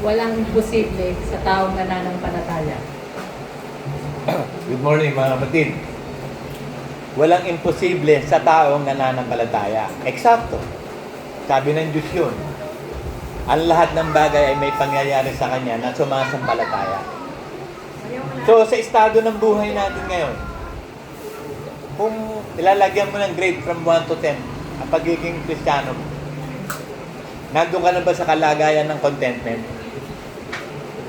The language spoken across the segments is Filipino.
Walang imposible sa taong nananampalataya. Good morning mga kapatid. Walang imposible sa taong nananampalataya. Eksakto. Sabi ng Diyos yun. Ang lahat ng bagay ay may pangyayari sa Kanya na sumasampalataya. So, sa estado ng buhay natin ngayon, kung ilalagyan mo ng grade from 1 to 10, ang pagiging Kristiyano mo, nandun ka na ba sa kalagayan ng contentment?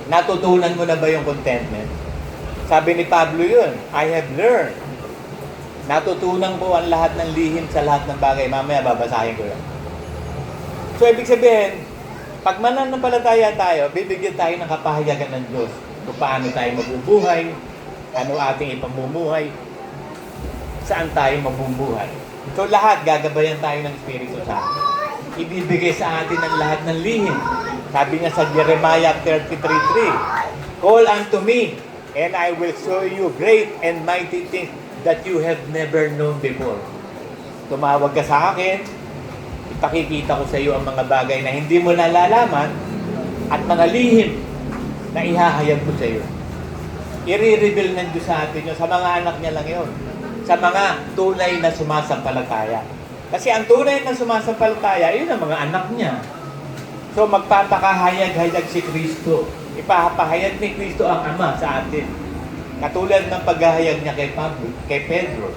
Natutunan mo na ba yung contentment? Sabi ni Pablo yun, I have learned. Natutunan ko ang lahat ng lihim sa lahat ng bagay. Mamaya babasahin ko yan. So, ibig sabihin, pag mananampalataya tayo, bibigyan tayo ng kapahayagan ng Diyos kung paano tayo mabubuhay, ano ating ipamumuhay, saan tayo mabubuhay. So, lahat, gagabayan tayo ng Espiritu Santo. Ibibigay sa atin ang lahat ng lihim. Sabi niya sa Jeremiah 33:3, Call unto me, and I will show you great and mighty things that you have never known before. Tumawag ka sa akin, ipakikita ko sa iyo ang mga bagay na hindi mo nalalaman at mga lihim na ihahayag ko sa iyo. I-reveal ng Diyos sa atin yun, sa mga anak niya lang yun. Sa mga tunay na sumasampalataya. Kasi ang tunay na sumasampalataya, yun ang mga anak niya. So magpapakahayag-hayag si Kristo. Ipapahayag ni Kristo ang Ama sa atin. Katulad ng paghahayag niya kay Pedro.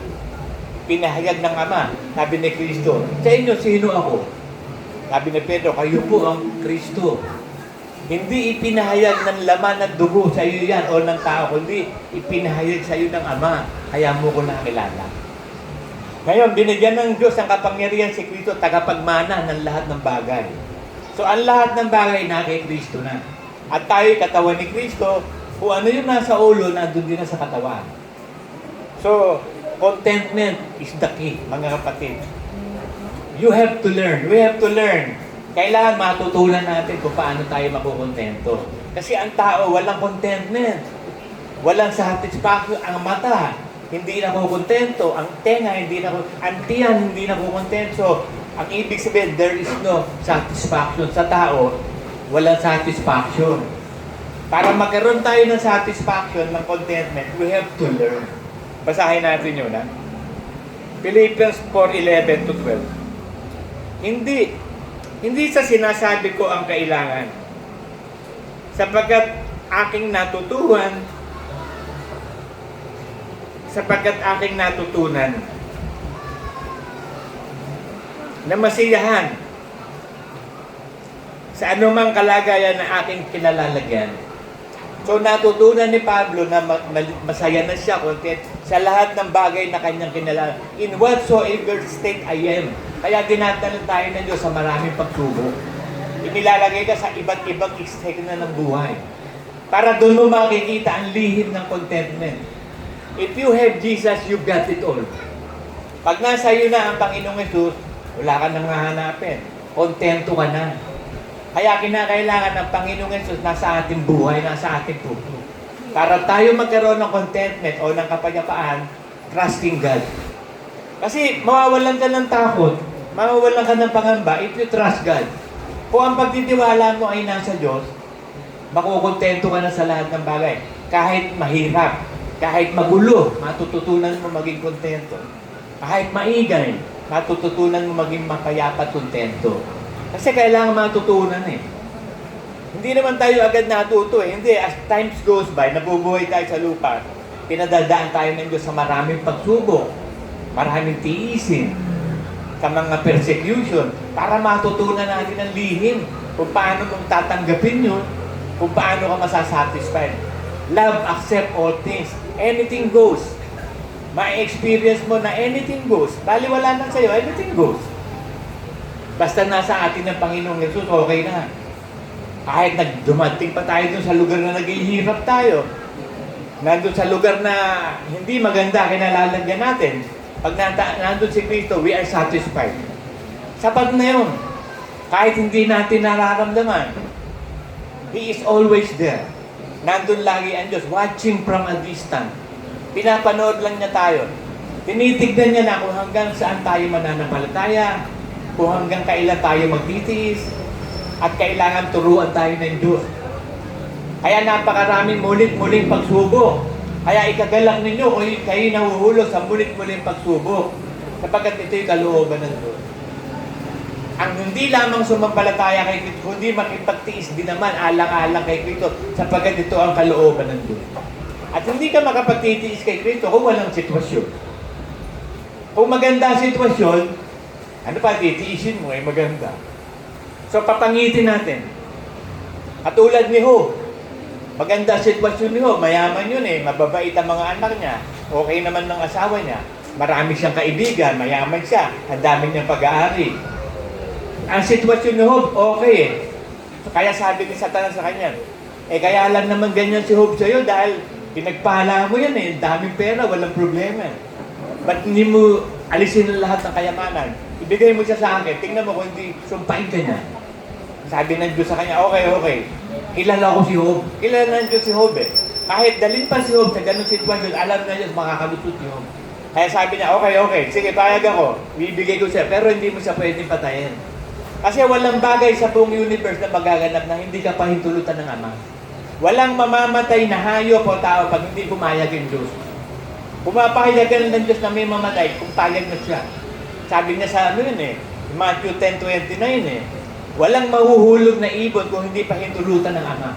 Pinahayag ng Ama, sabi ni Kristo, sa inyo, sino ako? Sabi ni Pedro, kayo po ang Kristo. Hindi ipinahayag ng laman at dugo sa iyo yan o ng tao, kundi ipinahayag sa iyo ng Ama. Kaya mo ko nakilala. Ngayon, binigyan ng Diyos ang kapangyarihan si Kristo, tagapagmana ng lahat ng bagay. So, ang lahat ng bagay na kay Kristo na. At tayo, katawan ni Kristo, kung ano yung nasa ulo, nandun din na sa katawan. So, contentment is the key, mga kapatid. You have to learn. We have to learn. Kailangan matutunan natin kung paano tayo makukontento. Kasi ang tao, walang contentment. Walang satisfaction. Ang mata, hindi na kukontento. Ang tenga, hindi na kukontento. Ang tiyan, hindi na kukontento. Ang ibig sabihin, there is no satisfaction. Sa tao, walang satisfaction. Para magkaroon tayo ng satisfaction, ng contentment, we have to learn. Basahin natin yun, ha? Philippians 4:11-12. Hindi sa sinasabi ko ang kailangan. Sapagkat aking natutunan na masiyahan sa anumang kalagayan na aking kinalalagyan. So natutunan ni Pablo na masaya na siya, content sa lahat ng bagay na kanyang kinalala. In whatsoever state I am. Kaya dinadala tayo ng Diyos sa maraming pagsubok. Inilalagay ka sa iba't ibang state na ng buhay. Para doon mo makikita ang lihim ng contentment. If you have Jesus, you got it all. Pag nasa iyo na ang Panginoong Yesus, wala ka nang hahanapin. Kontento ka na. Kaya kinakailangan ng Panginoong Yesus nasa ating buhay, nasa ating puso. Para tayo magkaroon ng contentment o ng kapayapaan, trusting God. Kasi mawawalan ka ng takot, mawawalan ka ng pangamba if you trust God. Kung ang pagtitiwala mo ay nasa Diyos, makukontento ka na sa lahat ng bagay. Kahit mahirap, kahit magulo, matututunan mo maging kontento. Kahit maingay, matututunan mo maging mapayapa at kontento. Kasi kailangan matutunan eh. Hindi naman tayo agad natuto eh. Hindi, as times goes by, nabubuhay tayo sa lupa, pinadadaan tayo ng Diyos sa maraming pagsubok, maraming tiisin, sa mga persecution, para matutunan natin ang lihim kung paano mong tatanggapin yun, kung paano ka masasatisfied. Love, accept all things. Anything goes. Ma-experience mo na anything goes. Baliwala lang sa'yo, anything goes. Basta nasa atin ng Panginoong Yesus, okay na. Kahit dumating pa tayo dun sa lugar na naghihirap tayo, nandun sa lugar na hindi maganda kinalalagyan natin, pag nandun si Kristo, we are satisfied. Sapat na yun. Kahit hindi natin nararamdaman, He is always there. Nandun lagi ang Diyos, watching from a distance. Pinapanood lang niya tayo. Tinitignan niya na kung hanggang saan tayo mananampalataya, kung hanggang kailan tayo magtitiis, at kailangan turuan tayo ng Diyos. Kaya napakaraming mulit-muling pagsubok. Kaya ikagalak ninyo kung kayo nahuhulog sa mulit-muling pagsubok. Sapagkat ito'y kalooban ng Diyos. Ang hindi lamang sumampalataya kay Kristo, kundi makipagtiis din naman alang-alang kay Kristo, sapagkat ito ang kalooban ng Diyos. At hindi ka makapagtitiis kay Kristo kung walang sitwasyon. Kung maganda ang sitwasyon, ano pa, titiisin mo, maganda. So, papangitin natin. Katulad ni Job, maganda ang sitwasyon ni Job, mayaman yun mababait ang mga anak niya, okay naman ng asawa niya, marami siyang kaibigan, mayaman siya, ang dami niyang pag-aari. Ang sitwasyon ni Job, okay So, kaya sabi ni Satanas sa kanya, kaya lang naman ganyan si Job sa'yo dahil pinagpala mo yan daming pera, walang problema. Ba't hindi mo alisin ang lahat ng kayamanan? Ibigay mo siya sa akin, tingnan mo kung hindi sumpain ka niya. Sabi ng Diyos sa kanya, okay. Kilala ko si Job. Kilala ng Diyos si Job Kahit dalhin pa si Job sa ganung sitwasyon, alam na Diyos makakalusot si Job. Kaya sabi niya, okay. Sige, payag ako. Bibigay ko siya. Pero hindi mo siya pwedeng patayin. Kasi walang bagay sa buong universe na magaganap na hindi ka pahintulutan ng Ama. Walang mamamatay na hayop o tao pag hindi pumayag ang Diyos. Pumapahayagan ng Diyos na may mamatay kung payag na siya. Sabi niya sa Matthew 10:29 walang mahuhulog na ibon kung hindi pahintulutan ng Ama.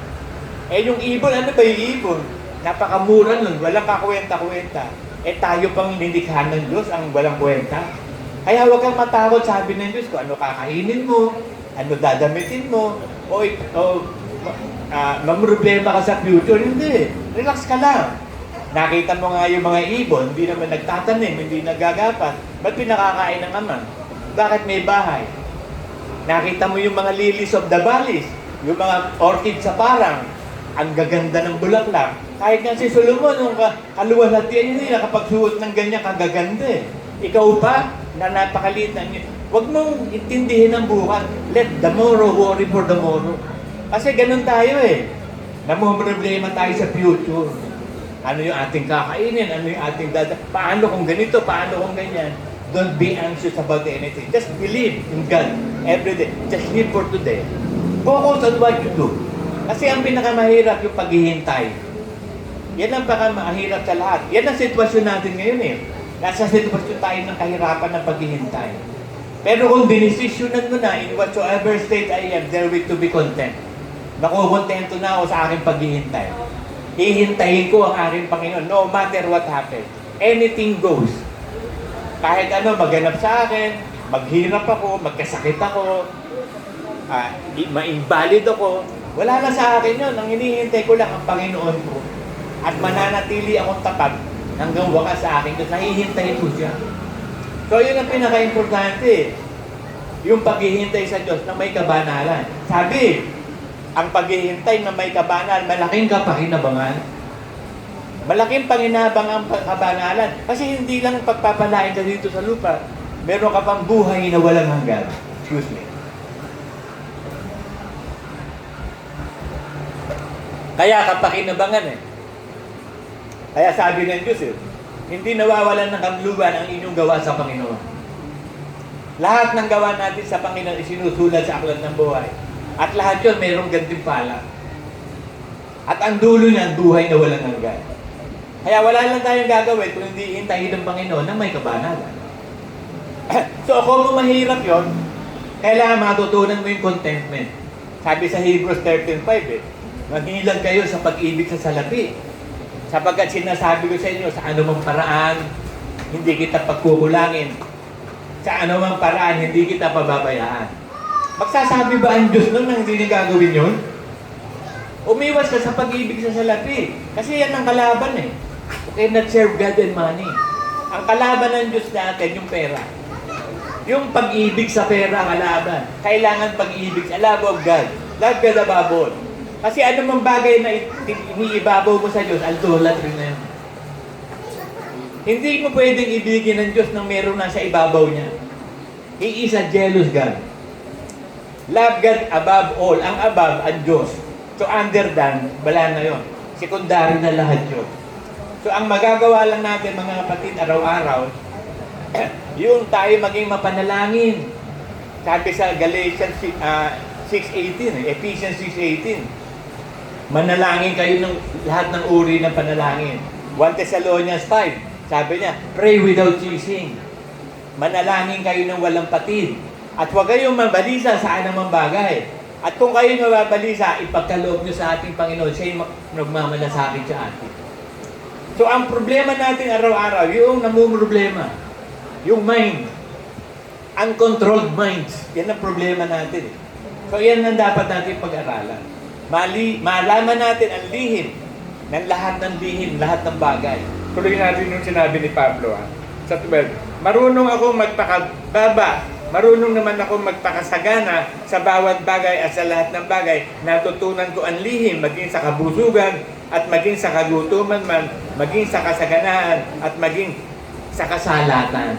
Yung ibon, ano ba yung ibon? Napakamura nun, walang kakwenta-kwenta. Tayo pang nilikha ng Diyos ang walang kwenta. Kaya huwag kang matakot, sabi ng Diyos, kung ano kakainin mo, ano dadamitin mo, mamroblema ka sa future. Hindi. Relax ka lang. Nakita mo nga yung mga ibon, hindi naman nagtatanim, hindi nagagapat. Ba't pinakakain ng Ama? Bakit may bahay? Nakita mo yung mga lilies of the valleys, yung mga orchid sa parang, ang gaganda ng bulaklak. Kahit nga si Solomon, nung kaluwalhatian niya, nakapagsuot ng ganyan kagaganda Ikaw pa, na napakaliit na niyo. Huwag mong intindihin ang bukas. Let tomorrow worry for tomorrow. Kasi ganun tayo Namumroblema tayo sa future. Ano yung ating kakainin? Ano yung ating paano kung ganito? Paano kung ganyan? Don't be anxious about anything. Just believe in God every day. Just live for today. Focus on what you do. Kasi ang pinakamahirap yung paghihintay. Yan ang pinakamahirap sa lahat. Yan ang sitwasyon natin ngayon Nasa sitwasyon tayo ng kahirapan ng paghihintay. Pero kung dinesisyonan mo na, in whatsoever state I am, therewith to be content. Nakukontento na ako sa aking paghihintay. Hihintayin ko ang aking Panginoon, no matter what happens. Anything goes. Kahit ano, maganap sa akin, maghirap ako, magkasakit ako, ma-invalid ako, wala na sa akin yun. Ang hinihintay ko lang ang Panginoon ko. At mananatili akong tapat hanggang wakas sa akin kasi nahihintayin ko siya. So, yun ang pinaka-importante. Yung paghihintay sa Diyos na may kabanalan. Sabi, ang paghihintay na may kabanalan, malaking kapakinabangan. Malaking panginabang ang kabanalan. Kasi hindi lang pagpapalain ka dito sa lupa, meron ka pang buhay na walang hanggan. Excuse me. Kaya kapakinabangan Kaya sabi ng Diyos hindi nawawalan ng kabuluhan ang inyong gawa sa Panginoon. Lahat ng gawa natin sa Panginoon isinusulat sa aklat ng buhay. At lahat yun mayroong gantimpala. At ang dulo niyan, buhay na walang hanggan. Kaya wala lang tayong gagawin kung hindi hintayin ng Panginoon na may kabanalan. So kung mahirap yun, kailangan matutunan mo yung contentment. Sabi sa Hebrews 13:5 maghilang kayo sa pag-ibig sa salapi. Sapagkat sinasabi ko sa inyo, sa anumang paraan, hindi kita pagkukulangin. Sa anumang paraan, hindi kita pababayaan. Magsasabi ba ang Diyos nun na hindi niya gagawin yun? Umiwas ka sa pag-ibig sa salapi. Kasi yan ang kalaban You cannot serve God and money. Ang kalaban ng Diyos natin, yung pera. Yung pag-ibig sa pera, kalaban. Kailangan pag-ibig sa love of God. Love God above all. Kasi anumang bagay na iniibabaw mo sa Diyos, idolatry na yun. Hindi mo pwedeng ibigin ng Diyos ng meron na sa ibabaw niya. He is a jealous God. Love God above all. Ang above, ang Diyos. So under than, wala na yun. Secondary na lahat yun. So ang magagawa lang natin mga kapatid araw-araw, yung tayo maging mapanalangin. Sabi sa Galatians 6:18, Ephesians 6:18, manalangin kayo ng lahat ng uri ng panalangin. 1 Thessalonians 5, sabi niya, pray without ceasing. Manalangin kayo ng walang patid. At huwag kayong mabalisa sa anumang bagay. At kung kayo mababalisa, ipagkaloob nyo sa ating Panginoon, siya yung nagmamalasakit sa atin. So ang problema natin araw-araw, yung namumroblema, yung mind, uncontrolled minds, yan ang problema natin. So yan ang dapat natin pag-aralan. Malaman natin ang lihim ng lahat ng lihim, lahat ng bagay. Tuloy natin yung sinabi ni Pablo sa 12. Marunong ako magpakababa, marunong naman ako magpakasagana sa bawat bagay at sa lahat ng bagay. Natutunan ko ang lihim, maging sa kabusugan at maging sa kagutuman man, maging sa kasaganaan at maging Sa kasalatan.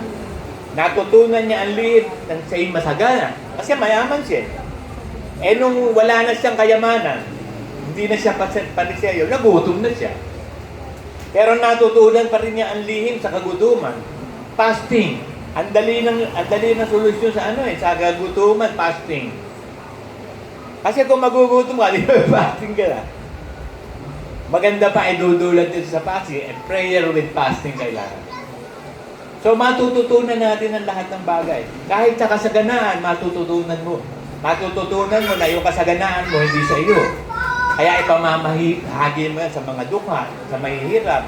Natutunan niya ang lihim ng siya'y masagana. Kasi mayaman siya. Eh nung wala na siyang kayamanan, hindi na siya panisayo, nagutom na siya. Pero natutunan pa rin niya ang lihim sa kagutuman. Fasting. Ang dali ng solusyon sa sa kagutuman, fasting. Kasi kung magugutom ka, di ba fasting ka na? Maganda pa ay dudulat dito sa fasting, prayer with fasting kailangan. So matututunan natin ang lahat ng bagay. Kahit sa kasaganaan, matututunan mo. Matututunan mo na yung kasaganaan mo hindi sa iyo. Kaya ipamamahagi mo yan sa mga dukha, sa mahihirap.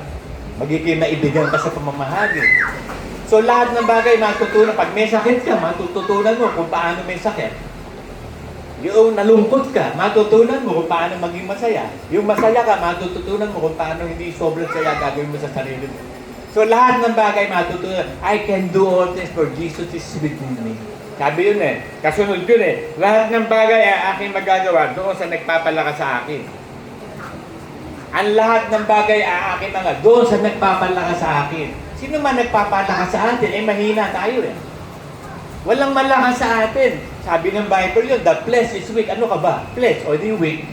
Magiging maibigan ka sa pamamahagi. So lahat ng bagay matutunan. Pag may sakit ka, matututunan mo kung paano may sakit. Yung nalungkot ka, matutunan mo kung paano maging masaya. Yung masaya ka, matututunan mo kung paano hindi sobrang saya gagawin mo sa sarili mo. So lahat ng bagay matutunan. I can do all things for Jesus is within me. Sabi yun kasunod yun lahat ng bagay ay aking magagawa doon sa nagpapalakas sa akin. Ang lahat ng bagay ay aking mga doon sa nagpapalakas sa akin. Sino man nagpapalakas sa atin, mahina tayo Walang malakas sa atin. Sabi ng Bible yun, the flesh is weak. Ano ka ba? Flesh o di weak.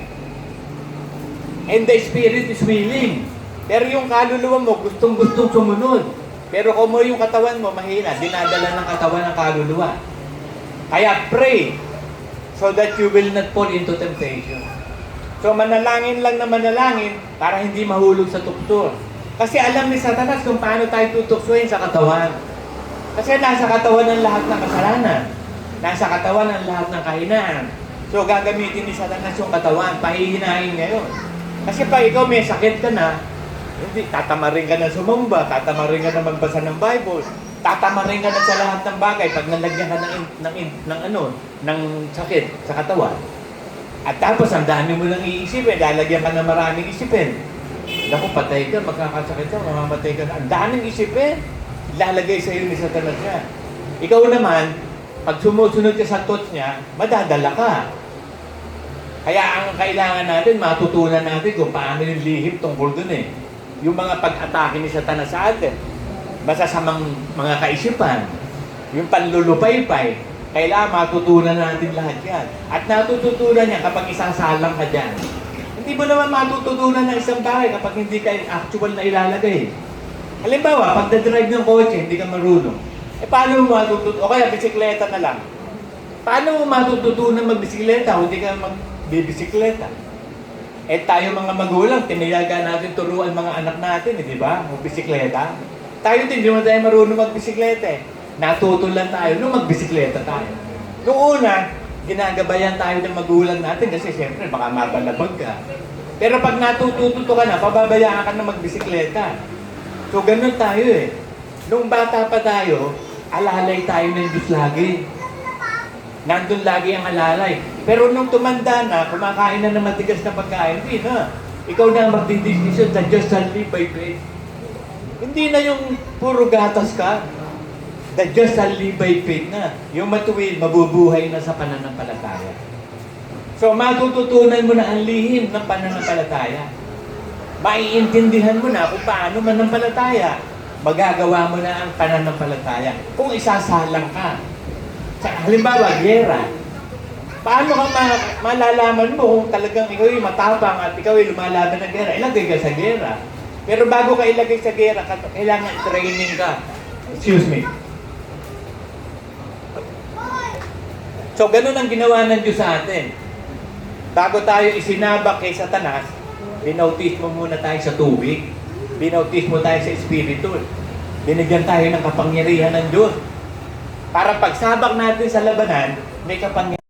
And the spirit is willing. Pero yung kaluluwa mo, gustong-gustong sumunod. Pero kung yung katawan mo, mahina. Dinadala ng katawan ng kaluluwa. Kaya pray so that you will not fall into temptation. So manalangin lang na manalangin para hindi mahulog sa tukso. Kasi alam ni Satanas kung paano tayo tutuksoin sa katawan. Kasi nasa katawan ng lahat ng kasalanan. Nasa katawan ng lahat ng kahinaan. So gagamitin ni Satanas yung katawan, pahihinahin ngayon. Kasi pag ikaw may sakit ka na, hindi, tatamarin ka na sumamba, tatamarin ka na magbasa ng Bible, tatamarin ka na sa lahat ng bagay pag nalagyan ka ng sakit sa katawan. At tapos ang dami mo nang iisipin, lalagyan ka ng maraming isipin. Naku, patay ka, magkakasakit ka, mamamatay ka na. Ang daming isipin, lalagay sa iyo ni Satanas niya. Ikaw naman, pag sumusunod ka sa thoughts niya, madadala ka. Kaya ang kailangan natin, matutunan natin kung paano yung lihim tungkol dun yung mga pag-atake ni Satanas sa atin. Masasamang mga kaisipan, yung panlulupaypay, kailangan matutunan natin lahat yan. At natututunan niya kapag isasalang ka dyan. Hindi mo naman matututunan ng isang bagay kapag hindi ka actual na ilalagay. Halimbawa, pag na-drive ng kotse, hindi ka marunong. Paano mo matututunan? O kaya, bisikleta na lang. Paano mo matututunan magbisikleta o hindi ka magbibisikleta? Tayo mga magulang, tinayagan natin turuan mga anak natin, di ba? Magbisikleta. Tayo din, hindi mo tayo marunong magbisikleta Natuto lang tayo nung magbisikleta tayo. Noong una, ginagabayan tayo ng magulang natin kasi siyempre baka mabalabag ka. Pero pag natututo ka na, pababayaan ka na magbisikleta. So ganun tayo Nung bata pa tayo, alalay tayo ng Diyos lagi. Nandun lagi ang alalay. Pero nung tumanda na, kumakain na ng matigas na pagkain, hindi na. Ikaw na ang magdidesisyon sa just shall live by faith. Hindi na yung puro gatas ka. The just shall live by faith na. Yung matuwid, mabubuhay na sa pananampalataya. So matututunan mo na ang lihim ng pananampalataya. Maiintindihan mo na kung paano manampalataya. Magagawa mo na ang pananampalataya. Kung isasalang ka. Halimbawa, gera. Paano ka malalaman mo kung talagang ikaw ay matapang at ikaw ay lumalaban ng gera? Ilagay ka sa gera. Pero bago ka ilagay sa gera, kailangan training ka. Excuse me. So, ganun ang ginawa ng Diyos sa atin. Bago tayo isinabak kay Satanas, binautis mo muna tayo sa tubig. Binautis mo tayo sa Espiritu. Binigyan tayo ng kapangyarihan ng Diyos. Para pagsabak natin sa labanan, may kapangyarihan.